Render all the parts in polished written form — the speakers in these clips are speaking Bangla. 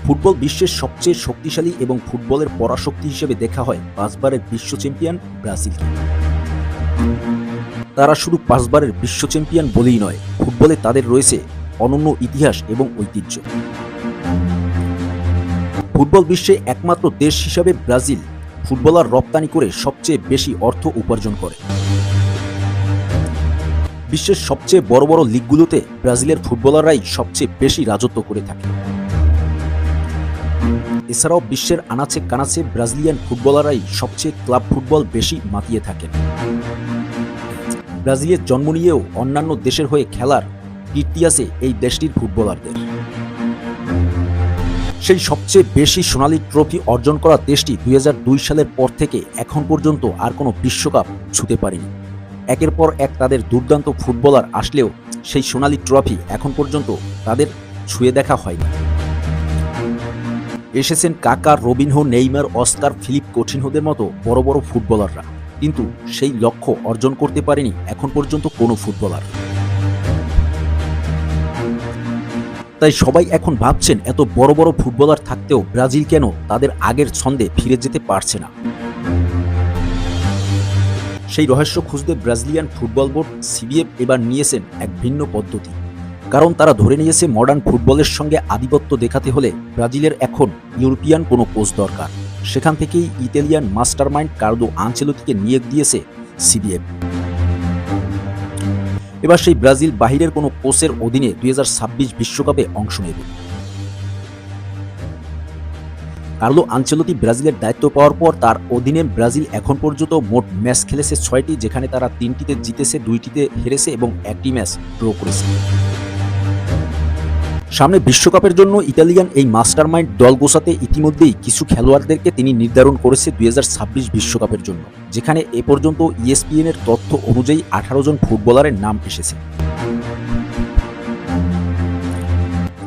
ফুটবল বিশ্বের সবচেয়ে শক্তিশালী এবং ফুটবলের পরাশক্তি হিসেবে দেখা হয় 5 বারের বিশ্ব চ্যাম্পিয়ন ব্রাজিলকে। তারা শুধু 5 বারের বিশ্ব চ্যাম্পিয়ন বলেই নয়, ফুটবলে তাদের রয়েছে অনন্য ইতিহাস এবং ঐতিহ্য। ফুটবল বিশ্বে একমাত্র দেশ হিসাবে ব্রাজিল ফুটবলার রপ্তানি করে সবচেয়ে বেশি অর্থ উপার্জন করে। বিশ্বের সবচেয়ে বড় বড় লিগগুলোতে ব্রাজিলের ফুটবলাররাই সবচেয়ে বেশি রাজত্ব করে থাকে। এছাড়াও বিশ্বের আনাচে কানাচে ব্রাজিলিয়ান ফুটবলাররাই সবচেয়ে ক্লাব ফুটবল বেশি মাতিয়ে থাকেন। ব্রাজিলের জন্ম নিয়েও অন্যান্য দেশের হয়ে খেলার কীর্তি আছে এই দেশটির ফুটবলারদের। সেই সবচেয়ে বেশি সোনালী ট্রফি অর্জন করা দেশটি 2002 সালের পর থেকে এখন পর্যন্ত আর কোনো বিশ্বকাপ ছুঁতে পারেনি। একের পর এক তাদের দুর্দান্ত ফুটবলার আসলেও সেই সোনালী ট্রফি এখন পর্যন্ত তাদের ছুঁয়ে দেখা হয়নি। এসেছেন কাকা, রবিনহো, নেইমার, অস্কার, ফিলিপ কোটিনহোদের মতো বড় বড় ফুটবলাররা, কিন্তু সেই লক্ষ্য অর্জন করতে পারেনি এখন পর্যন্ত কোনো ফুটবলার। তাই সবাই এখন ভাবছেন এত বড় বড় ফুটবলার থাকতেও ব্রাজিল কেন তাদের আগের ছন্দে ফিরে যেতে পারছে না। সেই রহস্য খুঁজতে ব্রাজিলিয়ান ফুটবল বোর্ড সিবিএফ এবার নিয়েছেন এক ভিন্ন পদ্ধতি। কারণ তারা ধরে নিয়েছে মডার্ন ফুটবলের সঙ্গে আধিপত্য দেখাতে হলে ব্রাজিলের এখন ইউরোপিয়ান কোনো কোচ দরকার। সেখান থেকেই ইতালিয়ান মাস্টারমাইন্ড কার্লো আনচেলোতিকে নিয়োগ দিয়েছে সিবিএফ। এবার সেই ব্রাজিল বাহিরের কোনো কোচের অধীনে 2026 বিশ্বকাপে অংশ নেবে। কার্লো আনচেলোতি ব্রাজিলের দায়িত্ব পাওয়ার পর তার অধীনে ব্রাজিল এখন পর্যন্ত মোট ম্যাচ খেলেছে 6টি, যেখানে তারা 3টিতে জিতেছে, 2টিতে হেরেছে এবং 1টি ম্যাচ ড্র করেছে। সামনে বিশ্বকাপের জন্য ইতালিয়ান এই মাস্টারমাইন্ড দল গোছাতে ইতিমধ্যেই কিছু খেলোয়াড়দেরকে তিনি নির্ধারণ করেছে 2026 বিশ্বকাপের জন্য, যেখানে এ পর্যন্ত ESPN এর তথ্য অনুযায়ী 18 জন ফুটবলারের নাম এসেছে,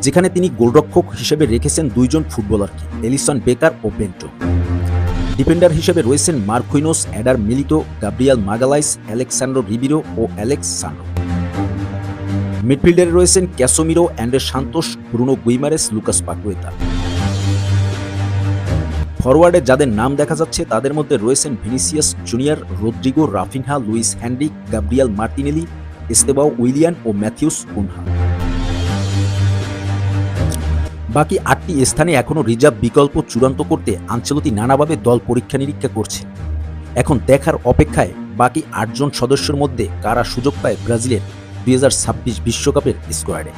যেখানে তিনি গোলরক্ষক হিসেবে রেখেছেন 2 জন ফুটবলারকে, এলিসন বেকার ও বেন্টো। ডিফেন্ডার হিসেবে রয়েছেন Marquinhos, Eder Militao, Gabriel Magalhaes, Alexsandro Ribeiro ও অ্যালেক্স সান্ড্রো। মিডফিল্ডারে রয়েছেন Casemiro, Andre Santos, Bruno Guimaraes, Lucas Paqueta. ফরওয়ার্ডে যাদের নাম দেখা যাচ্ছে তাদের মধ্যে রয়েছেন Vinicius Junior, Rodrigo, Raphinha, Luiz Henrique, Gabriel Martinelli, Estevao Willian ও ম্যাথিউস কুনহা। বাকি 8টি স্থানে এখনও রিজার্ভ বিকল্প চূড়ান্ত করতে আনচেলোতি নানাভাবে দল পরীক্ষা নিরীক্ষা করছে। এখন দেখার অপেক্ষায় বাকি 8 জন সদস্যের মধ্যে কারা সুযোগ পায় ব্রাজিলের 2026 বিশ্বকাপের স্কোয়াডে।